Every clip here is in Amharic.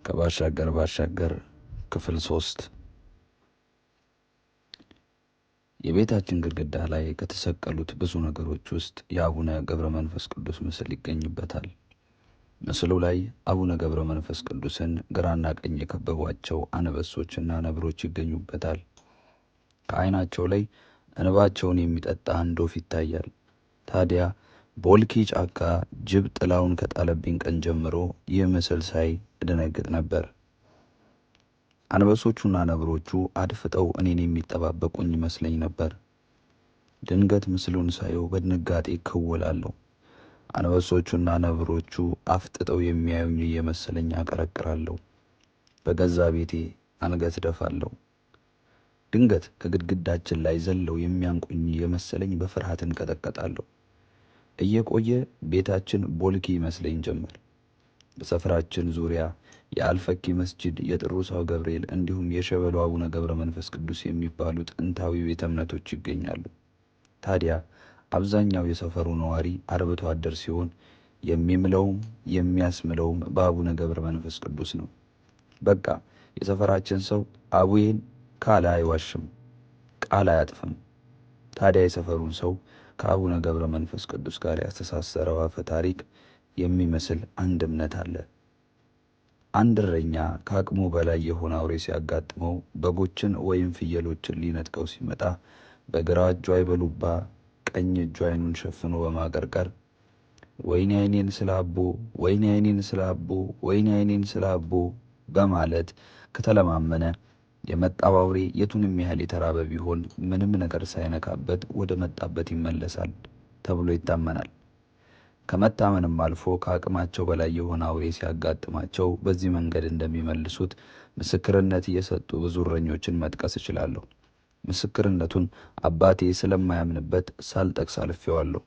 ከባሻገር ክፍል 3 የቤታችን ግድግዳ ላይ ከተሰቀሉት ብዙ ነገሮች ውስጥ የአቡነ ገብረ መንፈስ ቅዱስ ምስል ይገኝበታል። ምስሉ ላይ አቡነ ገብረ መንፈስ ቅዱስን ግራና ቀኝ የከበቧቸው አንበሶችና ነብሮች ይገኙበታል። ከዓይናቸው ላይ እንባቸውን የሚጠጣ አንድ ወፍ ይታያል። ታዲያ ቦልኪ ጫካ ጅብ ጥላውን ከጣለብኝ ቀን ጀምሮ ይህ ምስል ሳይ እደነግጥ ነበር። አንበሶቹና ነብሮቹ አድፍጠው እኔን የሚጠባበቁኝ ይመስለኝ ነበር። ድንገት ምስሉን ሳየው በድንጋጤ ክውላለሁ። አንበሶቹና ነብሮቹ አፍጥጠው የሚያዩኝ እየመሰለኝ አቀረቅራለሁ። በገዛ ቤቴ አንገት ደፋለሁ። ድንገት ከግድግዳችን ላይ ዘለው የሚያንቁኝ የመሰለኝ በፍርሃት እንቀጠቀጣለሁ። እየቆየ ቤታችን ቦልኪ ይመስለኝ ጀመር። በሰፈራችን ዙሪያ የአልፈኪ መስጂድ፣ የጥሩሳው ገብርኤል እንዲሁም የሸበሉ አቡነ ገብረ መንፈስ ቅዱስ የሚባሉ ጥንታዊ ቤተ እምነቶች ይገኛሉ። ታዲያ አብዛኛው የሰፈሩ ነዋሪ አርብቶ አደር ሲሆን የሚምለውም የሚያስምለውም በአቡነ ገብረ መንፈስ ቅዱስ ነው። በቃ የሰፈራችን ሰው አቡዬን ካለ አይዋሽም፣ ቃል አያጥፍም። ታዲያ የሰፈሩን ሰው ከአቡነ ገብረ መንፈስ ቅዱስ ጋር ያስተሳሰረው አፈ ታሪክ የሚመስል አንድ እምነት አለ። አንድ እረኛ ከአቅሙ በላይ የሆነ አውሬ ሲያጋጥመው በጎችን ወይም ፍየሎችን ሊነጥቀው ሲመጣ በግራ እጁ አይበሉባ ቀኝ እጁ አይኑን ሸፍኖ በማቀርቀር ወይኔ አይኔን ስላቦ፣ ወይኔ አይኔን ስላቦ፣ ወይኔ አይኔን ስላቦ በማለት ከተለማመነ የመጣው አውሬ የቱንም ያህል የተራበ ቢሆን ምንም ነገር ሳይነካበት ወደ መጣበት ይመለሳል ተብሎ ይታመናል። ከመታመንም አልፎ ከአቅማቸው በላይ የሆነ አውሬ ሲያጋጥማቸው በዚህ መንገድ እንደሚመልሱት ምስክርነት እየሰጡ ብዙ እረኞችን መጥቀስ እችላለሁ። ምስክርነቱን አባቴ ስለማያምንበት ሳልጠቅስ አልፌዋለሁ።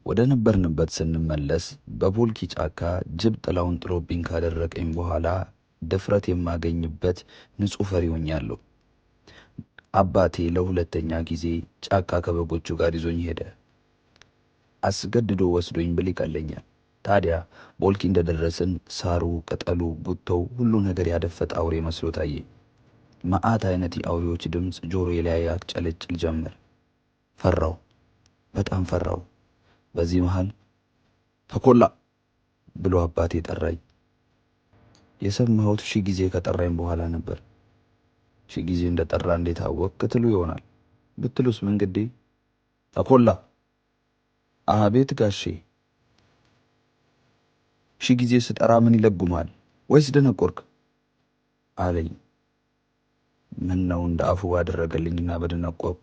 ወደ ነበርንበት ስንመለስ በቦልኪ ጫካ ጅብ ጥላውን ጥሎብኝ ካደረቀኝ በኋላ ድፍረት የማገኝበት ንጹሕ ፈሪ ሆኛለሁ። አባቴ ለሁለተኛ ጊዜ ጫካ ከበጎቹ ጋር ይዞኝ ሄደ። አስገድዶ ወስዶኝ ብል ይቀለኛል። ታዲያ ቦልኪ እንደደረስን ሳሩ፣ ቅጠሉ፣ ቡተው ሁሉ ነገር ያደፈጠ አውሬ መስሎ ታየኝ። መዓት አይነት የአውሬዎች ድምፅ ጆሮዬ ላይ ያቅጨለጭል ጀመር። ፈራው፣ በጣም ፈራው። በዚህ መሃል ተኮላ ብሎ አባቴ ጠራኝ። የሰማሁት 1000 ጊዜ ከጠራኝ በኋላ ነበር። 1000 ጊዜ እንደጠራ እንዴት አወቅ ትሉ ይሆናል። ብትሉስ ምን ግዴ። ተኮላ። አቤት ጋሼ። 1000 ጊዜ ስጠራ ምን ይለጉማል ወይስ ደነቆርክ አለኝ። ምን ነው እንደ አፉ ባደረገልኝና በደነቆርኩ።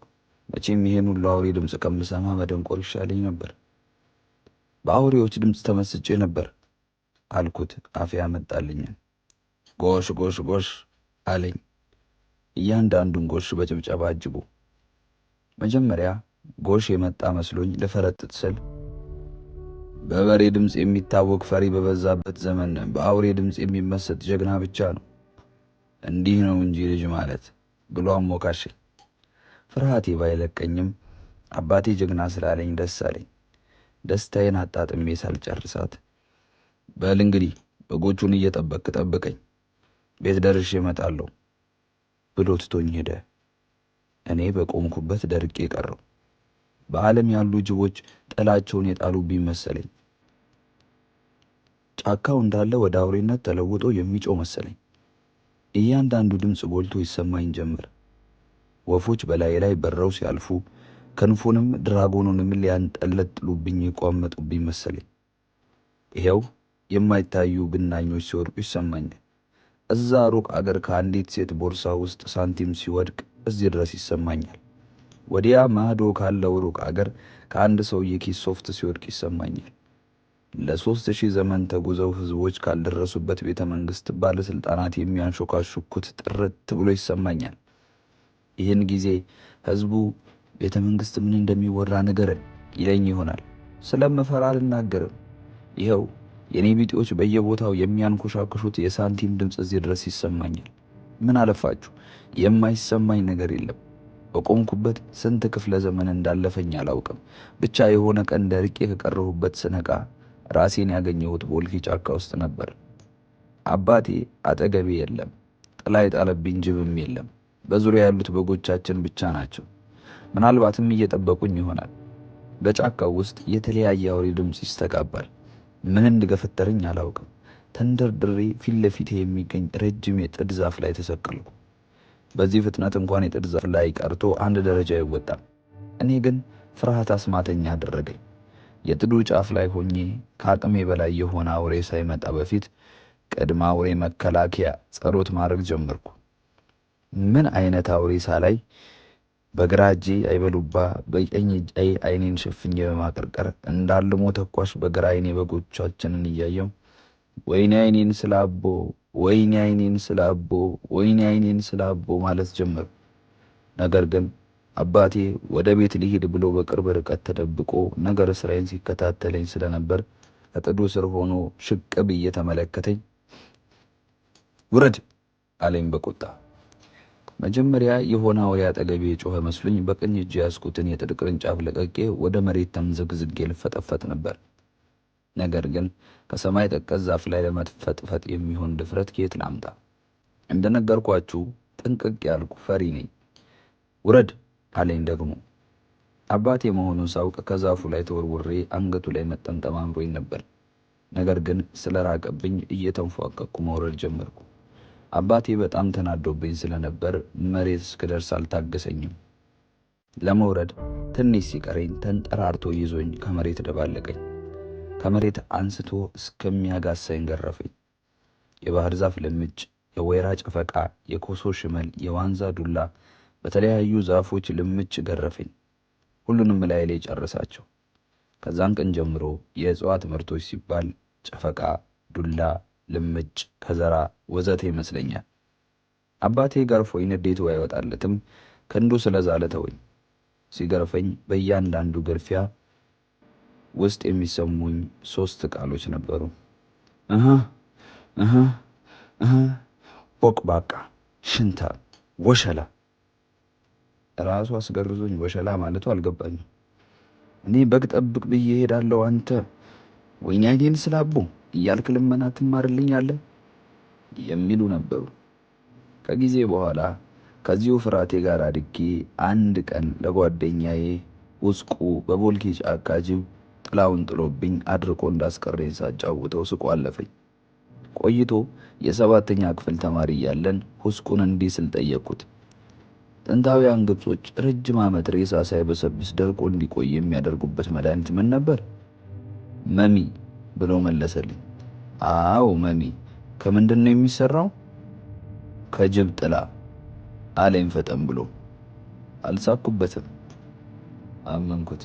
መቼም ይሄን ሁሉ አውሬ ድምፅ ከምሰማ መደንቆር ይሻለኝ ነበር። በአውሬዎች ድምፅ ተመስጬ ነበር አልኩት። አፌ ያመጣልኝን ጎሽ ጎሽ ጎሽ አለኝ። እያንዳንዱን ጎሽ በጭብጨባ አጅቦ። መጀመሪያ ጎሽ የመጣ መስሎኝ ልፈረጥጥ ስል በበሬ ድምፅ የሚታወቅ ፈሪ በበዛበት ዘመን በአውሬ ድምፅ የሚመሰጥ ጀግና ብቻ ነው፣ እንዲህ ነው እንጂ ልጅ ማለት ብሎ አሞካሸኝ። ፍርሃቴ ባይለቀኝም አባቴ ጀግና ስላለኝ ደስ አለኝ። ደስታዬን አጣጥሜ ሳልጨርሳት በል እንግዲህ በጎቹን እየጠበቅ ጠብቀኝ፣ ቤት ደርሼ እመጣለሁ ብሎ ትቶኝ ሄደ። እኔ በቆምኩበት ደርቄ ቀረው። በዓለም ያሉ ጅቦች ጥላቸውን የጣሉብኝ መሰለኝ። ጫካው እንዳለ ወደ አውሬነት ተለውጦ የሚጮህ መሰለኝ። እያንዳንዱ ድምፅ ጎልቶ ይሰማኝ ጀመር። ወፎች በላይ ላይ በረው ሲያልፉ ክንፉንም ድራጎኑንም ሊያንጠለጥሉብኝ የቋመጡብኝ መሰለኝ። ይሄው የማይታዩ ብናኞች ሲወድቁ ይሰማኛል። እዛ ሩቅ አገር ከአንዲት ሴት ቦርሳ ውስጥ ሳንቲም ሲወድቅ እዚህ ድረስ ይሰማኛል። ወዲያ ማዶ ካለው ሩቅ አገር ከአንድ ሰውዬ ኪስ ሶፍት ሲወድቅ ይሰማኛል። ለ3000 ዘመን ተጉዘው ህዝቦች ካልደረሱበት ቤተ መንግስት ባለስልጣናት የሚያንሾካሹኩት ጥርት ብሎ ይሰማኛል። ይህን ጊዜ ህዝቡ ቤተ መንግስት ምን እንደሚወራ ንገረን ይለኝ ይሆናል። ስለምፈራ አልናገርም። ይኸው የኔ ቢጤዎች በየቦታው የሚያንኮሻኩሹት የሳንቲም ድምፅ እዚህ ድረስ ይሰማኛል። ምን አለፋችሁ የማይሰማኝ ነገር የለም። በቆምኩበት ስንት ክፍለ ዘመን እንዳለፈኝ አላውቅም። ብቻ የሆነ ቀን ደርቄ ከቀረሁበት ስነቃ ራሴን ያገኘሁት ቦልኪ ጫካ ውስጥ ነበር። አባቴ አጠገቤ የለም። ጥላ የጣለብኝ ጅብም የለም። በዙሪያ ያሉት በጎቻችን ብቻ ናቸው። ምናልባትም እየጠበቁኝ ይሆናል። በጫካው ውስጥ የተለያየ አውሬ ድምፅ ይስተጋባል። ምን እንደገፈተረኝ አላውቅም። ተንደርድሬ ፊት ለፊቴ የሚገኝ ረጅም የጥድ ዛፍ ላይ ተሰቀልኩ። በዚህ ፍጥነት እንኳን የጥድ ዛፍ ላይ ቀርቶ አንድ ደረጃ አይወጣም። እኔ ግን ፍርሃት አስማተኛ አደረገኝ። የጥዱ ጫፍ ላይ ሆኜ ከአቅሜ በላይ የሆነ አውሬ ሳይመጣ በፊት ቅድመ አውሬ መከላከያ ጸሎት ማድረግ ጀመርኩ። ምን አይነት አውሬ ሳላይ በግራ እጄ አይበሉባ በቀኝ እጄ አይኔን ሸፍኜ በማቀርቀር እንዳልሞ ተኳሽ በግራ አይኔ በጎቻችንን እያየው ወይኔ አይኔን ስላቦ፣ ወይኔ አይኔን ስላቦ፣ ወይኔ አይኔን ስላቦ ማለት ጀመርኩ። ነገር ግን አባቴ ወደ ቤት ሊሄድ ብሎ በቅርብ ርቀት ተደብቆ ነገር ስራዬን ሲከታተለኝ ስለነበር ከጥዱ ስር ሆኖ ሽቅብ እየተመለከተኝ ውረድ አለኝ በቁጣ። መጀመሪያ የሆነ አውሬ አጠገቤ የጮኸ መስሎኝ በቀኝ እጅ ያዝኩትን የጥድ ቅርንጫፍ ለቀቄ ወደ መሬት ተምዘግዝጌ ልፈጠፈጥ ነበር። ነገር ግን ከሰማይ ጠቀስ ዛፍ ላይ ለመፈጥፈጥ የሚሆን ድፍረት ከየት ላምጣ? እንደነገርኳችሁ ጥንቅቅ ያልኩ ፈሪ ነኝ። ውረድ አለኝ ደግሞ። አባቴ መሆኑን ሳውቅ ከዛፉ ላይ ተወርውሬ አንገቱ ላይ መጠምጠም አምሮኝ ነበር። ነገር ግን ስለራቀብኝ እየተንፏቀቅኩ መውረድ ጀመርኩ። አባቴ በጣም ተናዶብኝ ስለነበር መሬት እስክደርስ አልታገሰኝም። ለመውረድ ትንሽ ሲቀረኝ ተንጠራርቶ ይዞኝ ከመሬት ደባለቀኝ። ከመሬት አንስቶ እስከሚያጋሳኝ ገረፈኝ። የባህር ዛፍ ልምጭ፣ የወይራ ጨፈቃ፣ የኮሶ ሽመል፣ የዋንዛ ዱላ በተለያዩ ዛፎች ልምጭ ገረፈኝ። ሁሉንም ላይ ጨረሳቸው። ከዛን ቀን ጀምሮ የእጽዋት ምርቶች ሲባል ጨፈቃ፣ ዱላ፣ ልምጭ፣ ከዘራ ወዘተ ይመስለኛል። አባቴ ገርፎኝ ንዴቱ አይወጣለትም። ክንዱ ስለዛለ ተወኝ። ሲገርፈኝ በእያንዳንዱ ግርፊያ ውስጥ የሚሰሙኝ 3 ቃሎች ነበሩ። ቦቅባቃ፣ ሽንታ፣ ወሸላ። ራሱ አስገርዞኝ ወሸላ ማለቱ አልገባኝም። እኔ በግ ጠብቅ ብዬ እሄዳለሁ፣ አንተ ወይኔ አይኔን ስላቦ እያልክ ልመና ትማርልኛለህ የሚሉ ነበሩ። ከጊዜ በኋላ ከዚሁ ፍርሃቴ ጋር አድጌ አንድ ቀን ለጓደኛዬ ውስቁ በቦልኪ ጫካ ጅብ ጥላውን ጥሎብኝ አድርቆ እንዳስቀረኝ ሳጫውተው ስቆ አለፈኝ። ቆይቶ የ7ኛ ክፍል ተማሪ እያለን ሁስቁን እንዲህ ስል ጠየቅኩት። ጥንታውያን ግብጾች ረጅም ዓመት ሬሳ ሳይበሰብስ ደርቆ እንዲቆይ የሚያደርጉበት መድኃኒት ምን ነበር? መሚ ብሎ መለሰልኝ። አዎ መሚ። ከምንድን ነው የሚሰራው? ከጅብ ጥላ አለኝ ፈጠን ብሎ። አልሳኩበትም፣ አመንኩት።